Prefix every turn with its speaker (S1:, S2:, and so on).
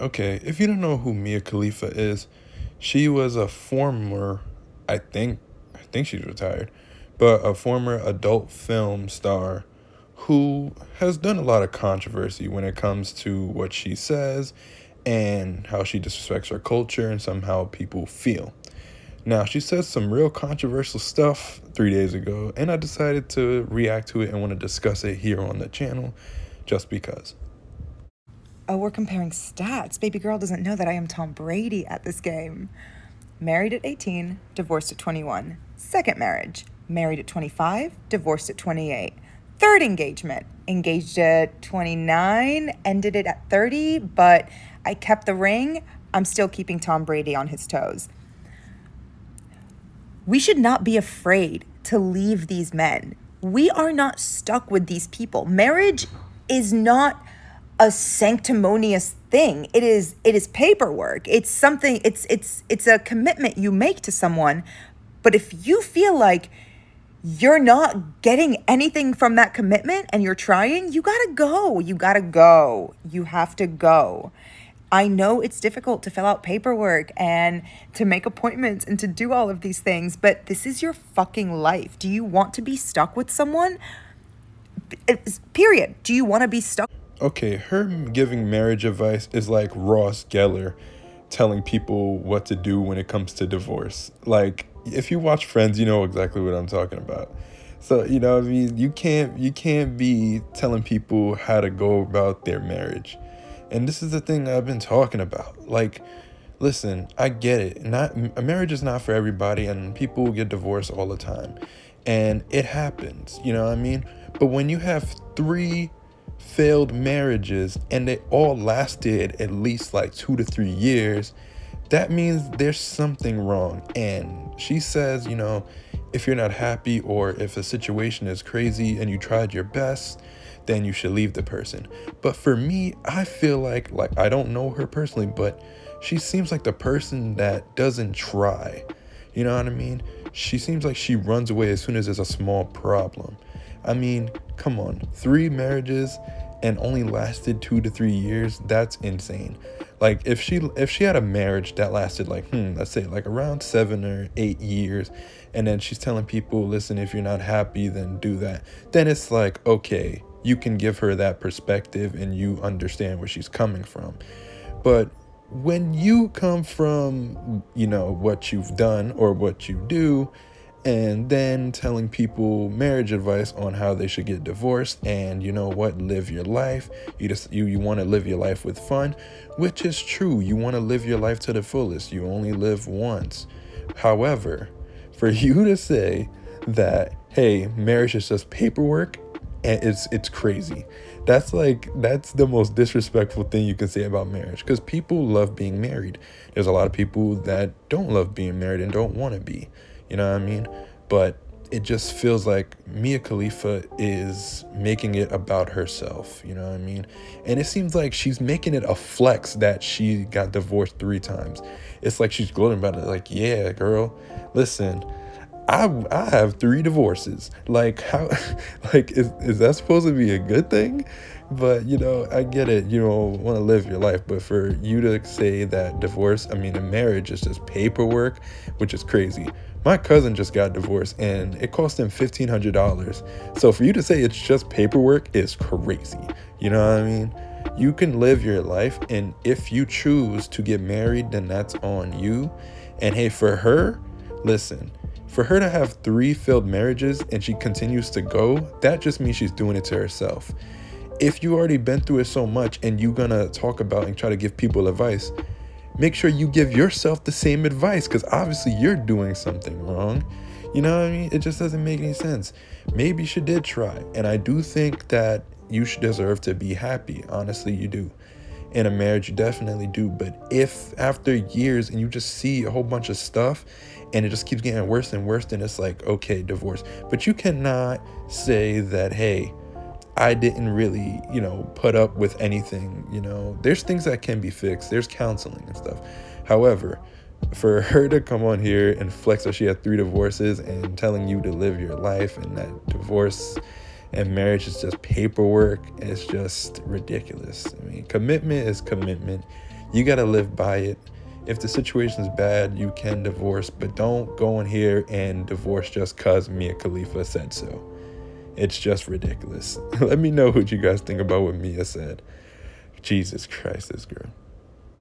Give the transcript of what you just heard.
S1: Okay, if you don't know who Mia Khalifa is, she was a former, I think, I think she's retired, but a former adult film star who has done a lot of controversy when it comes to what she says and how she disrespects her culture and somehow people feel. Now, she said some real controversial stuff 3 days ago, and I decided to react to it and want to discuss it here on the channel just because.
S2: Oh, we're comparing stats. Baby girl doesn't know that I am Tom Brady at this game. Married at 18, divorced at 21. Second marriage, married at 25, divorced at 28. Third engagement, engaged at 29, ended it at 30, but I kept the ring. I'm still keeping Tom Brady on his toes. We should not be afraid to leave these men. We are not stuck with these people. Marriage is not a sanctimonious thing. It is paperwork. It's something it's a commitment you make to someone. But if you feel like you're not getting anything from that commitment and you're trying, you got to go. You got to go. You have to go. I know it's difficult to fill out paperwork and to make appointments and to do all of these things, but this is your fucking life. Do you want to be stuck with someone? Period. Do you want to be stuck?
S1: Okay, her giving marriage advice is like Ross Geller telling people what to do when it comes to divorce. Like, if you watch Friends, you know exactly what I'm talking about. So, I mean, you can't be telling people how to go about their marriage. And this is the thing I've been talking about. Like, listen, I get it. Not a marriage is not for everybody, and people get divorced all the time. And it happens, you know what I mean? But when you have three failed marriages and they all lasted at least like 2 to 3 years, that means there's something wrong. And she says, if you're not happy or if a situation is crazy and you tried your best, then you should leave the person. But for me, I feel like I don't know her personally, but she seems like the person that doesn't try. You know what I mean? She seems like she runs away as soon as there's a small problem. I mean, come on, 3 marriages and only lasted 2 to 3 years. That's insane. Like if she had a marriage that lasted like let's say like around 7 or 8 years, and then she's telling people, listen, if you're not happy, then do that. Then it's like, okay, you can give her that perspective and you understand where she's coming from. But when you come from, what you've done or what you do, and then telling people marriage advice on how they should get divorced and live your life, you want to live your life with fun, which is true. You want to live your life to the fullest. You only live once. However, for you to say that, hey, marriage is just paperwork, and it's crazy. That's the most disrespectful thing you can say about marriage, because people love being married. There's a lot of people that don't love being married and don't want to be. You know what I mean? But it just feels like Mia Khalifa is making it about herself. You know what I mean? And it seems like she's making it a flex that she got divorced 3 times. It's like she's gloating about it. Like, yeah, girl, listen, I have 3 divorces. Like, how? Like, is that supposed to be a good thing? But I get it. You don't want to live your life, but for you to say that a marriage is just paperwork, which is crazy. My cousin just got divorced, and it cost him $1,500. So for you to say it's just paperwork is crazy. You know what I mean? You can live your life, and if you choose to get married, then that's on you. And hey, for her, listen. For her to have 3 failed marriages and she continues to go, that just means she's doing it to herself. If you already been through it so much and you're gonna talk about and try to give people advice, make sure you give yourself the same advice, because obviously you're doing something wrong. You know what I mean? It just doesn't make any sense. Maybe she did try, and I do think that you should deserve to be happy. Honestly, you do. In a marriage, you definitely do. But if after years and you just see a whole bunch of stuff and it just keeps getting worse and worse, then it's like, okay, divorce. But you cannot say that, hey, I didn't really, put up with anything. There's things that can be fixed. There's counseling and stuff. However, for her to come on here and flex that she had 3 divorces and telling you to live your life and that divorce and marriage is just paperwork, it's just ridiculous. I mean, commitment is commitment. You got to live by it. If the situation's bad, you can divorce, but don't go in here and divorce just because Mia Khalifa said so. It's just ridiculous. Let me know what you guys think about what Mia said. Jesus Christ, this girl.